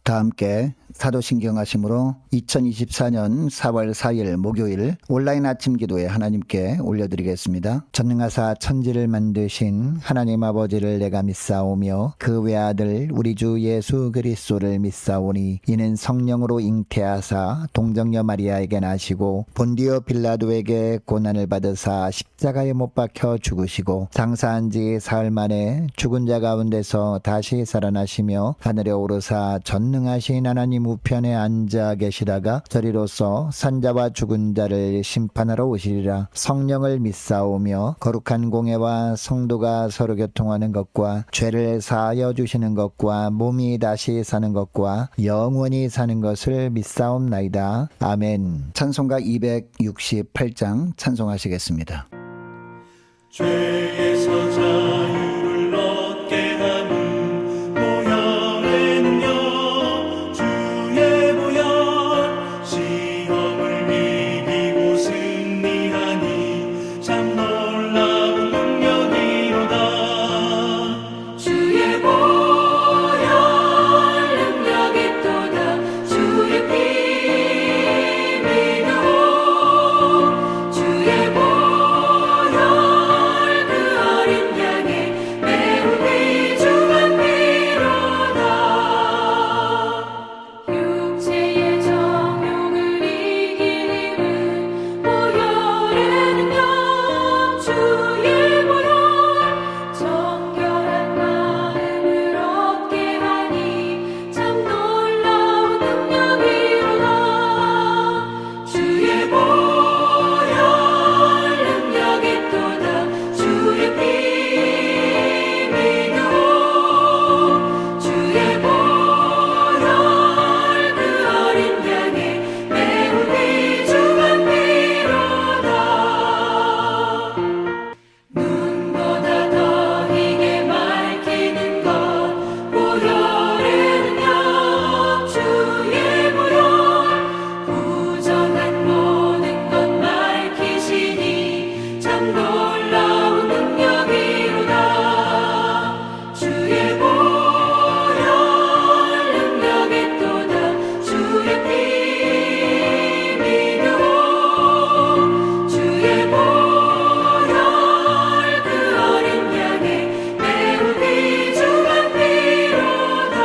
다 함께 사도신경하심으로 2024년 4월 4일 목요일 온라인 아침 기도에 하나님께 올려드리겠습니다. 전능하사 천지를 만드신 하나님 아버지를 내가 믿사오며 그 외아들 우리 주 예수 그리스도를 믿사오니 이는 성령으로 잉태하사 동정녀 마리아에게 나시고 본디오 빌라도에게 고난을 받으사 십자가에 못 박혀 죽으시고 장사한 지 사흘 만에 죽은 자 가운데서 다시 살아나시며 하늘에 오르사 전능하신 하나님 우편에 앉아 계시다가 저리로서 산자와 죽은 자를 심판하러 오시리라. 성령을 믿사오며 거룩한 공예와 성도가 서로 교통하는 것과 죄를 사하여 주시는 것과 몸이 다시 사는 것과 영원히 사는 것을 믿사옵나이다. 아멘. 찬송가 268장 찬송하시겠습니다. 죄에서 자유를 얻게 하는 보혈의 능력, 주의 보혈, 시험을 이기고 승리하니 참 놀라운 능력이로다. 주의 보혈 능력이 또다. 주의 피 믿어. 주의 보혈 그 어린 양의 매우 귀중한 피로다. 육체의 정욕을 이긴 힘은 보혈의 능력. 주의 보혈 정결한 마음을 얻게 하니 참 놀라운 능력이로다. 주의 보혈 능력이 또다. 주의 피 믿어. 주의 보혈 그 어린 양의 매우 귀중한 피로다. 눈보다 더 희게 밝히는 것 보혈의 능력. 주의 보혈 부정한 모든 것 밝히시니 참 놀라운 능력이로다. 주의 보혈 능력이 또다. 주의 피 믿어. 주의 보혈 그 어린 양의 매우 귀중한 피로다.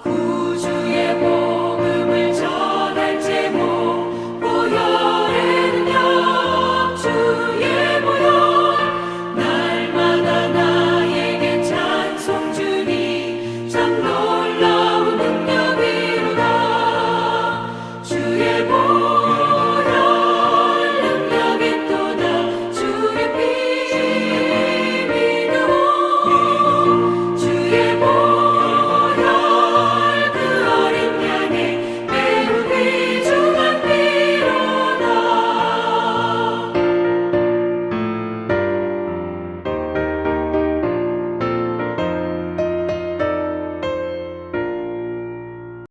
구주의 복음을 전할 제목 보혈의 능력. 주의 보혈 날마다 나에게 찬송 주니 참 놀라운 능력이로다. 주의 보혈 능력이 또다. 주의 피 믿어. 주의 보혈 그 어린 양의 매우 귀중한 피로다.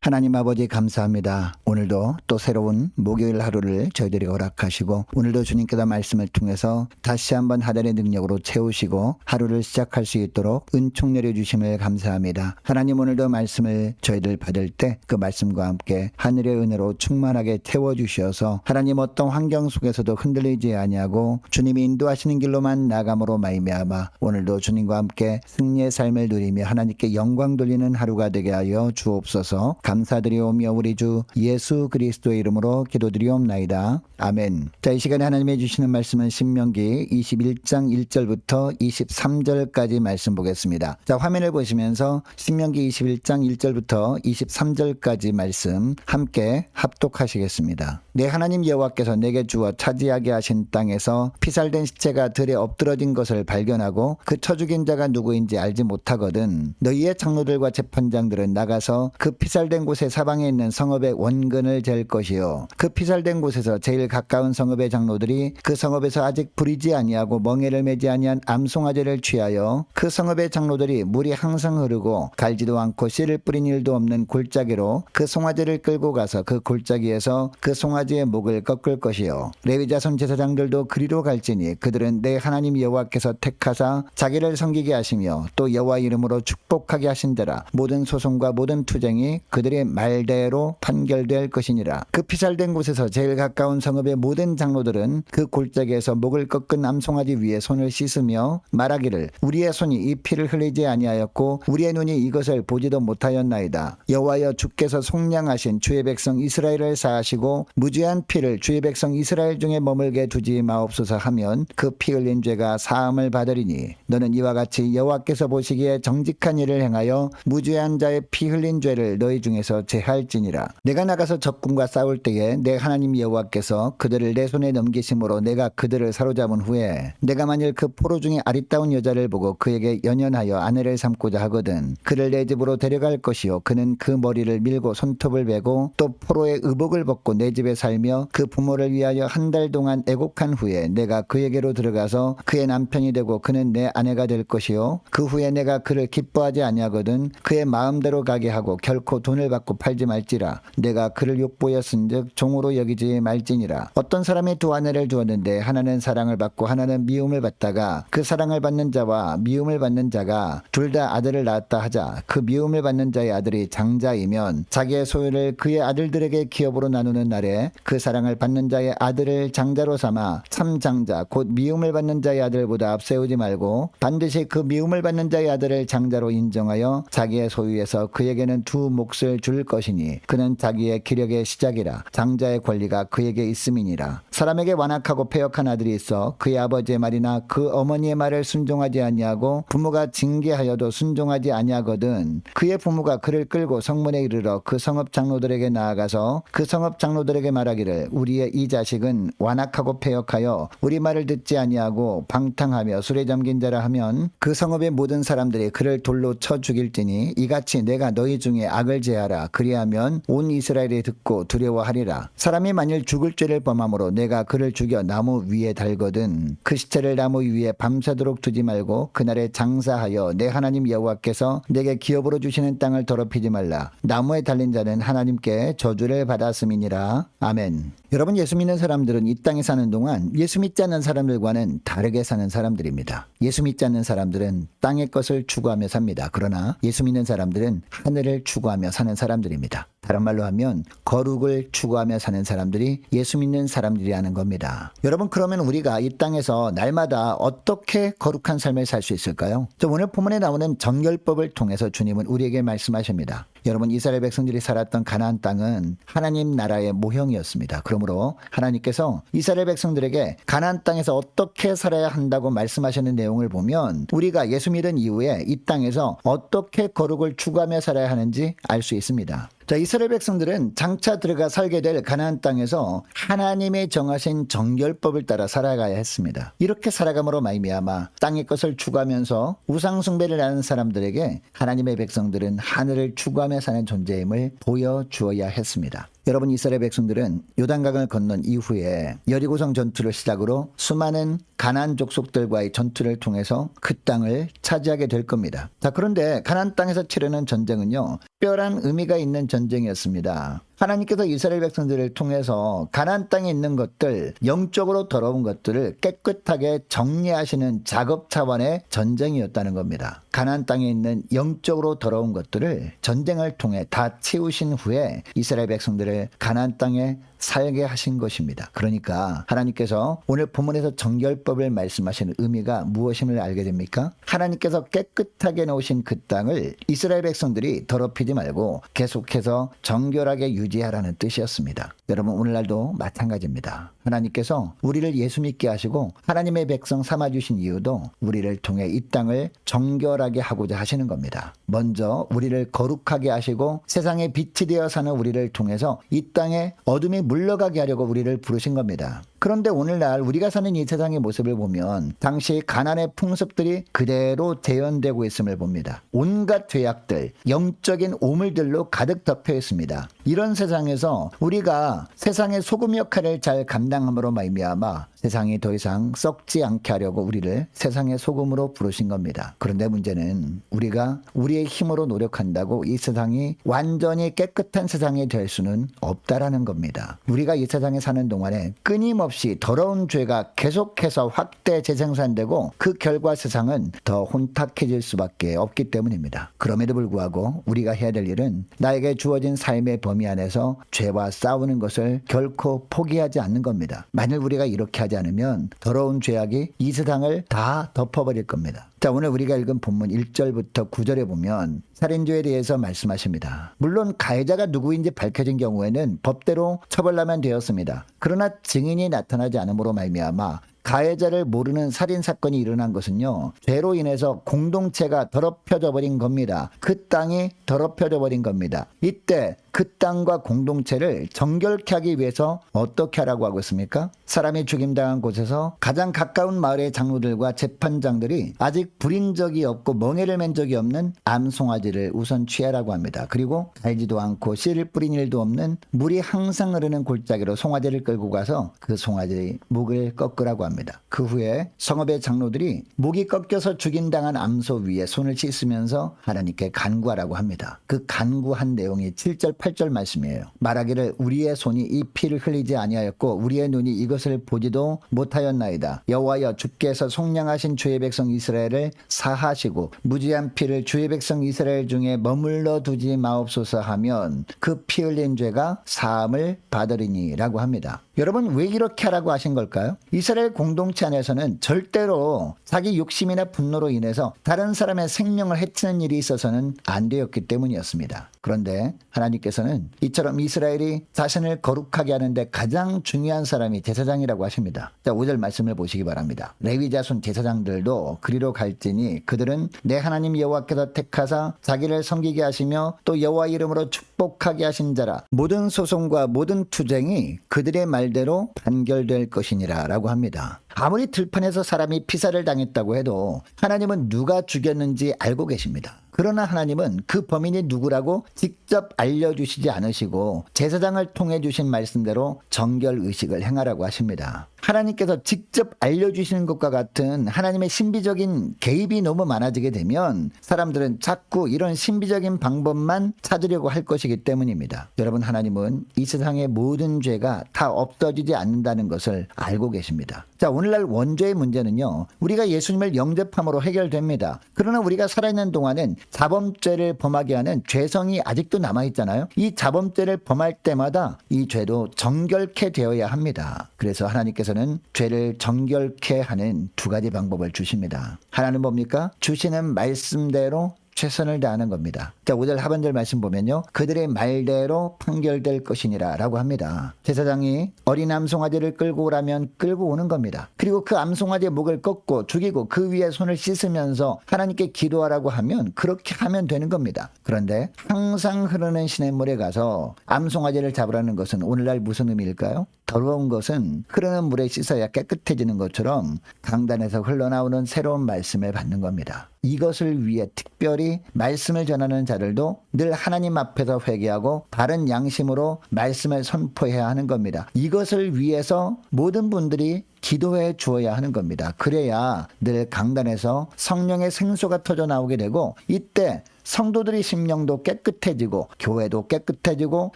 하나님 아버지 감사합니다. 오늘도 또 새로운 목요일 하루를 저희들이 허락하시고 오늘도 주님께서 말씀을 통해서 다시 한번 하늘의 능력으로 채우시고 하루를 시작할 수 있도록 은총 내려주심을 감사합니다. 하나님 오늘도 말씀을 저희들 받을 때 그 말씀과 함께 하늘의 은혜로 충만하게 태워주셔서 하나님 어떤 환경 속에서도 흔들리지 아니하고 주님이 인도하시는 길로만 나감으로 말미암아 오늘도 주님과 함께 승리의 삶을 누리며 하나님께 영광 돌리는 하루가 되게 하여 주옵소서. 감사드리오며 우리 주 예수 그리스도의 이름으로 기도드리옵나이다. 아멘. 자, 이 시간에 하나님이 주시는 말씀은 신명기 21장 1절부터 23절까지 말씀 보겠습니다. 자, 화면을 보시면서 신명기 21장 1절부터 23절까지 말씀 함께 합독하시겠습니다. 내 하나님 여호와께서 내게 주어 차지하게 하신 땅에서 피살된 시체가 들에 엎드러진 것을 발견하고 그 쳐 죽인 자가 누구인지 알지 못하거든 너희의 장로들과 재판장들은 나가서 그 피살된 곳의 사방에 있는 성읍의 원근을 잴 것이요 그 피살된 곳에서 제일 가까운 성읍의 장로들이 그 성읍에서 아직 부리지 아니하고 멍에를 매지 아니한 암송아지를 취하여 그 성읍의 장로들이 물이 항상 흐르고 갈지도 않고 씨를 뿌린 일도 없는 골짜기로 그 송아지를 끌고 가서 그 골짜기에서 그 송아지의 목을 꺾을 것이요 레위자손 제사장들도 그리로 갈지니 그들은 내 하나님 여호와께서 택하사 자기를 섬기게 하시며 또 여호와 이름으로 축복하게 하신대라. 모든 소송과 모든 투쟁이 그들의 말대로 판결될 것이니라. 그 피살된 곳에서 제일 가까운 성읍의 모든 장로들은 그 골짜기에서 목을 꺾은 암송아지 위에 손을 씻으며 말하기를 우리의 손이 이 피를 흘리지 아니하였고 우리의 눈이 이것을 보지도 못하였나이다. 여호와여 주께서 속량하신 주의 백성 이스라엘을 사하시고 무죄한 피를 주의 백성 이스라엘 중에 머물게 두지 마옵소서 하면 그 피 흘린 죄가 사함을 받으리니 너는 이와 같이 여호와께서 보시기에 정직한 일을 행하여 무죄한 자의 피 흘린 죄를 너희 중에서 제할지니라. 내가 나가서 적군과 싸울 때에 내 하나님 여호와께서 그들을 내 손에 넘기심으로 내가 그들을 사로잡은 후에 내가 만일 그 포로 중에 아리따운 여자를 보고 그에게 연연하여 아내를 삼고자 하거든 그를 내 집으로 데려갈 것이요 그는 그 머리를 밀고 손톱을 베고 또 포로의 의복을 벗고 내 집에 살며 그 부모를 위하여 한 달 동안 애곡한 후에 내가 그에게로 들어가서 그의 남편이 되고 그는 내 아내가 될 것이요 그 후에 내가 그를 기뻐하지 아니하거든 그의 마음대로 가게 하고 결코 돈을 받고 팔지 말지라. 내가 그를 욕보였은즉 종으로 여기지 말지니라. 어떤 사람이 두 아내를 두었는데 하나는 사랑을 받고 하나는 미움을 받다가 그 사랑을 받는 자와 미움을 받는 자가 둘 다 아들을 낳았다 하자 그 미움을 받는 자의 아들이 장자이면 자기의 소유를 그의 아들들에게 기업으로 나누는 날에 그 사랑을 받는 자의 아들을 장자로 삼아 참 장자 곧 미움을 받는 자의 아들보다 앞세우지 말고 반드시 그 미움을 받는 자의 아들을 장자로 인정하여 자기의 소유에서 그에게는 두 몫을 줄 것이니 그는 자기의 기력의 시작이라. 장자의 권리가 그에게 있음이니라. 사람에게 완악하고 패역한 아들이 있어 그의 아버지의 말이나 그 어머니의 말을 순종하지 아니하고 부모가 징계하여도 순종하지 아니하거든 그의 부모가 그를 끌고 성문에 이르러 그 성읍 장로들에게 나아가서 그 성읍 장로들에게 말하기를 우리의 이 자식은 완악하고 패역하여 우리 말을 듣지 아니하고 방탕하며 술에 잠긴 자라 하면 그 성읍의 모든 사람들이 그를 돌로 쳐 죽일지니 이같이 내가 너희 중에 악을 제하라. 그리하면 온 이스라엘이 듣고 두려워하리라. 사람이 만일 죽을 죄를 범함으로 내가 그를 죽여 나무 위에 달거든 그 시체를 나무 위에 밤새도록 두지 말고 그날에 장사하여 내 하나님 여호와께서 내게 기업으로 주시는 땅을 더럽히지 말라. 나무에 달린 자는 하나님께 저주를 받았음이니라. 아멘. 여러분, 예수 믿는 사람들은 이 땅에 사는 동안 예수 믿지 않는 사람들과는 다르게 사는 사람들입니다. 예수 믿지 않는 사람들은 땅의 것을 추구하며 삽니다. 그러나 예수 믿는 사람들은 하늘을 추구하며 사는 사람들입니다. 다른 말로 하면 거룩을 추구하며 사는 사람들이 예수 믿는 사람들이라는 겁니다. 여러분, 그러면 우리가 이 땅에서 날마다 어떻게 거룩한 삶을 살 수 있을까요? 오늘 본문에 나오는 정결법을 통해서 주님은 우리에게 말씀하십니다. 여러분, 이스라엘 백성들이 살았던 가나안 땅은 하나님 나라의 모형이었습니다. 그러므로 하나님께서 이스라엘 백성들에게 가나안 땅에서 어떻게 살아야 한다고 말씀하시는 내용을 보면 우리가 예수 믿은 이후에 이 땅에서 어떻게 거룩을 추구하며 살아야 하는지 알 수 있습니다. 자, 이스라엘 백성들은 장차 들어가 살게 될 가나안 땅에서 하나님의 정하신 정결법을 따라 살아가야 했습니다. 이렇게 살아감으로 말미암아 땅의 것을 추구하면서 우상 숭배를 하는 사람들에게 하나님의 백성들은 하늘을 추구하며 사는 존재임을 보여주어야 했습니다. 여러분, 이스라엘 백성들은 요단강을 건넌 이후에 여리고성 전투를 시작으로 수많은 가나안 족속들과의 전투를 통해서 그 땅을 차지하게 될 겁니다. 자, 그런데 가나안 땅에서 치르는 전쟁은요, 특별한 의미가 있는 전쟁이었습니다. 하나님께서 이스라엘 백성들을 통해서 가나안 땅에 있는 것들, 영적으로 더러운 것들을 깨끗하게 정리하시는 작업 차원의 전쟁이었다는 겁니다. 가나안 땅에 있는 영적으로 더러운 것들을 전쟁을 통해 다 치우신 후에 이스라엘 백성들을 가나안 땅에 살게 하신 것입니다. 그러니까 하나님께서 오늘 본문에서 정결법을 말씀하시는 의미가 무엇임을 알게 됩니까? 하나님께서 깨끗하게 놓으신 그 땅을 이스라엘 백성들이 더럽히지 말고 계속해서 정결하게 유지하라는 뜻이었습니다. 여러분, 오늘날도 마찬가지입니다. 하나님께서 우리를 예수 믿게 하시고 하나님의 백성 삼아주신 이유도 우리를 통해 이 땅을 정결하게 하고자 하시는 겁니다. 먼저 우리를 거룩하게 하시고 세상에 빛이 되어 사는 우리를 통해서 이 땅에 어둠이 물러가게 하려고 우리를 부르신 겁니다. 그런데 오늘날 우리가 사는 이 세상의 모습을 보면 당시 가난의 풍습들이 그대로 재현되고 있음을 봅니다. 온갖 죄악들, 영적인 오물들로 가득 덮여 있습니다. 이런 세상에서 우리가 세상의 소금 역할을 잘 감당함으로 말미암아 세상이 더 이상 썩지 않게 하려고 우리를 세상의 소금으로 부르신 겁니다. 그런데 문제는 우리가 우리의 힘으로 노력한다고 이 세상이 완전히 깨끗한 세상이 될 수는 없다라는 겁니다. 우리가 이 세상에 사는 동안에 끊임없이 더러운 죄가 계속해서 확대 재생산되고 그 결과 세상은 더 혼탁해질 수밖에 없기 때문입니다. 그럼에도 불구하고 우리가 해야 될 일은 나에게 주어진 삶의 범위 안에서 죄와 싸우는 것을 결코 포기하지 않는 겁니다. 만일 우리가 이렇게 하지 않으면 더러운 죄악이 이 세상을 다 덮어버릴 겁니다. 자, 오늘 우리가 읽은 본문 1절부터 9절에 보면 살인죄에 대해서 말씀하십니다. 물론 가해자가 누구인지 밝혀진 경우에는 법대로 처벌하면 되었습니다. 그러나 증인이 나타나지 않음으로 말미암아 가해자를 모르는 살인사건이 일어난 것은요, 죄로 인해서 공동체가 더럽혀져 버린 겁니다. 그 땅이 더럽혀져 버린 겁니다. 이때 그 땅과 공동체를 정결케 하기 위해서 어떻게 하라고 하고 있습니까? 사람이 죽임당한 곳에서 가장 가까운 마을의 장로들과 재판장들이 아직 부린 적이 없고 멍에를 맨 적이 없는 암송아지를 우선 취하라고 합니다. 그리고 갈지도 않고 씨를 뿌린 일도 없는 물이 항상 흐르는 골짜기로 송아지를 끌고 가서 그 송아지의 목을 꺾으라고 합니다. 그 후에 성읍의 장로들이 목이 꺾여서 죽임당한 암소 위에 손을 씻으면서 하나님께 간구하라고 합니다. 그 간구한 내용이 7절 8절 말씀이에요. 말하기를 우리의 손이 이 피를 흘리지 아니하였고 우리의 눈이 이것을 보지도 못하였나이다. 여호와여 주께서 속량하신 주의 백성 이스라엘을 사하시고 무지한 피를 주의 백성 이스라엘 중에 머물러 두지 마옵소서 하면 그 피 흘린 죄가 사함을 받으리니라고 합니다. 여러분, 왜 이렇게 하라고 하신 걸까요? 이스라엘 공동체 안에서는 절대로 자기 욕심이나 분노로 인해서 다른 사람의 생명을 해치는 일이 있어서는 안 되었기 때문이었습니다. 그런데 하나님께서는 이처럼 이스라엘이 자신을 거룩하게 하는데 가장 중요한 사람이 제사장이라고 하십니다. 자, 5절 말씀을 보시기 바랍니다. 레위 자손 제사장들도 그리로 갈지니 그들은 내 하나님 여호와께서 택하사 자기를 섬기게 하시며 또 여호와 이름으로 축복하게 하신 자라. 모든 소송과 모든 투쟁이 그들의 말대로 판결될 것이니라 라고 합니다. 아무리 들판에서 사람이 피살을 당했다고 해도 하나님은 누가 죽였는지 알고 계십니다. 그러나 하나님은 그 범인이 누구라고 직접 알려주시지 않으시고 제사장을 통해 주신 말씀대로 정결의식을 행하라고 하십니다. 하나님께서 직접 알려주시는 것과 같은 하나님의 신비적인 개입이 너무 많아지게 되면 사람들은 자꾸 이런 신비적인 방법만 찾으려고 할 것이기 때문입니다. 여러분, 하나님은 이 세상의 모든 죄가 다 없어지지 않는다는 것을 알고 계십니다. 자, 오늘날 원죄의 문제는요, 우리가 예수님을 영접함으로 해결됩니다. 그러나 우리가 살아있는 동안은 자범죄를 범하게 하는 죄성이 아직도 남아있잖아요. 이 자범죄를 범할 때마다 이 죄도 정결케 되어야 합니다. 그래서 하나님께서는 죄를 정결케 하는 두 가지 방법을 주십니다. 하나는 뭡니까? 주시는 말씀대로 최선을 다하는 겁니다. 자, 5절 하반절 말씀 보면요, 그들의 말대로 판결될 것이니라 라고 합니다. 제사장이 어린 암송아지를 끌고 오라면 끌고 오는 겁니다. 그리고 그 암송아지의 목을 꺾고 죽이고 그 위에 손을 씻으면서 하나님께 기도하라고 하면 그렇게 하면 되는 겁니다. 그런데 항상 흐르는 시냇물에 가서 암송아지를 잡으라는 것은 오늘날 무슨 의미일까요? 더러운 것은 흐르는 물에 씻어야 깨끗해지는 것처럼 강단에서 흘러나오는 새로운 말씀을 받는 겁니다. 이것을 위해 특별히 말씀을 전하는 자들도 늘 하나님 앞에서 회개하고 바른 양심으로 말씀을 선포해야 하는 겁니다. 이것을 위해서 모든 분들이 기도해 주어야 하는 겁니다. 그래야 늘 강단에서 성령의 생수가 터져 나오게 되고 이때 성도들의 심령도 깨끗해지고 교회도 깨끗해지고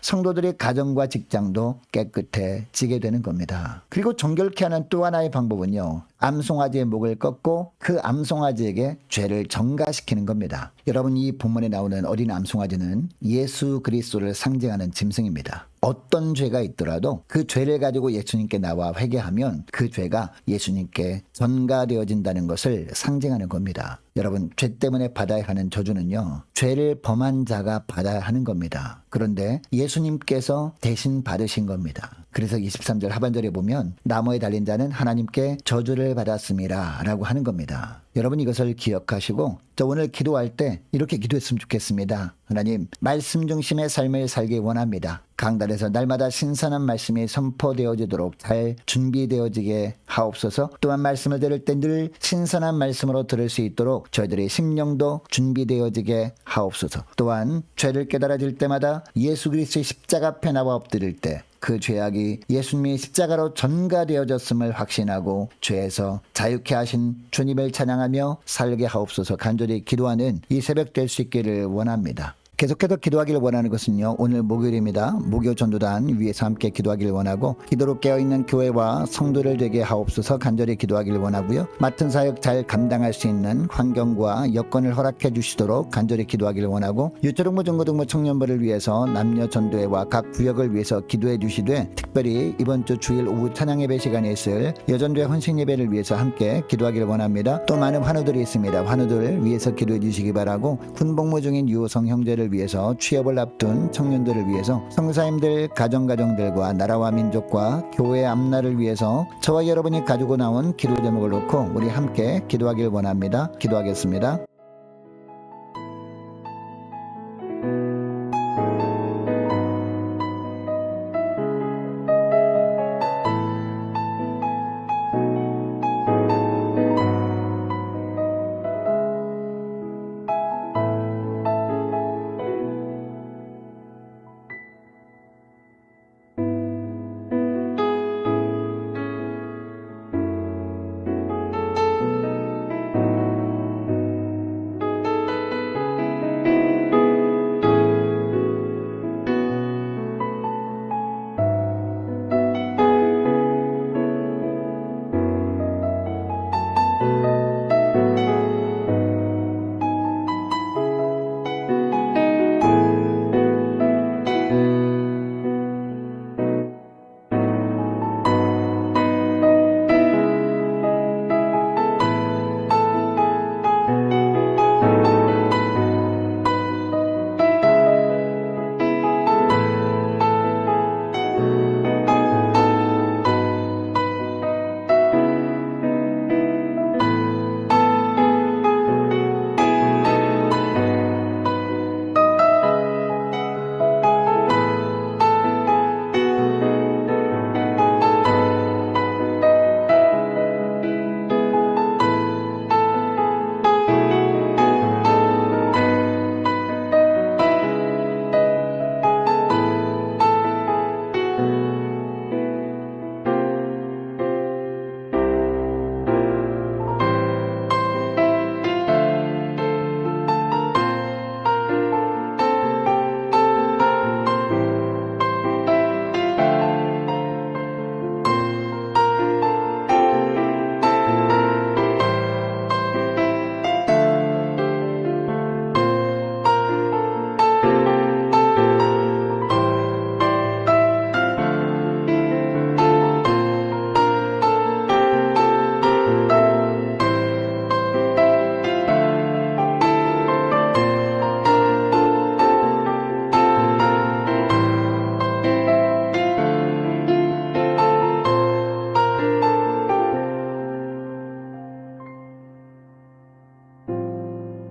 성도들의 가정과 직장도 깨끗해지게 되는 겁니다. 그리고 정결케 하는 또 하나의 방법은요, 암송아지의 목을 꺾고 그 암송아지에게 죄를 전가시키는 겁니다. 여러분, 이 본문에 나오는 어린 암송아지는 예수 그리스도를 상징하는 짐승입니다. 어떤 죄가 있더라도 그 죄를 가지고 예수님께 나와 회개하면 그 죄가 예수님께 전가되어진다는 것을 상징하는 겁니다. 여러분, 죄 때문에 받아야 하는 저주는요, 죄를 범한 자가 받아야 하는 겁니다. 그런데 예수님께서 대신 받으신 겁니다. 그래서 23절 하반절에 보면 나무에 달린 자는 하나님께 저주를 받았음이라 라고 하는 겁니다. 여러분 이것을 기억하시고 저 오늘 기도할 때 이렇게 기도했으면 좋겠습니다. 하나님, 말씀 중심의 삶을 살기 원합니다. 강단에서 날마다 신선한 말씀이 선포되어지도록 잘 준비되어지게 하옵소서. 또한 말씀을 들을 때 늘 신선한 말씀으로 들을 수 있도록 저희들의 심령도 준비되어지게 하옵소서. 또한 죄를 깨달아질 때마다 예수 그리스도의 십자가 앞에 나와 엎드릴 때 그 죄악이 예수님의 십자가로 전가되어졌음을 확신하고 죄에서 자유케 하신 주님을 찬양하며 살게 하옵소서. 간절히 기도하는 이 새벽 될 수 있기를 원합니다. 계속해서 기도하기를 원하는 것은요, 오늘 목요일입니다. 목요 전도단 위에서 함께 기도하기를 원하고 기도로 깨어있는 교회와 성도를 되게 하옵소서. 간절히 기도하기를 원하고요, 맡은 사역 잘 감당할 수 있는 환경과 여건을 허락해 주시도록 간절히 기도하기를 원하고 유초등부 중고등부 청년부를 위해서 남녀 전도회와 각 구역을 위해서 기도해 주시되 특별히 이번 주 주일 오후 찬양 예배 시간에 있을 여전도회 헌신 예배를 위해서 함께 기도하기를 원합니다. 또 많은 환우들이 있습니다. 환우들 위해서 기도해 주시기 바라고 군복무 중인 유호성 형제를 위해서 취업을 앞둔 청년들을 위해서 성사님들 가정들과 나라와 민족과 교회 앞날을 위해서 저와 여러분이 가지고 나온 기도 제목을 놓고 우리 함께 기도하길 원합니다. 기도하겠습니다.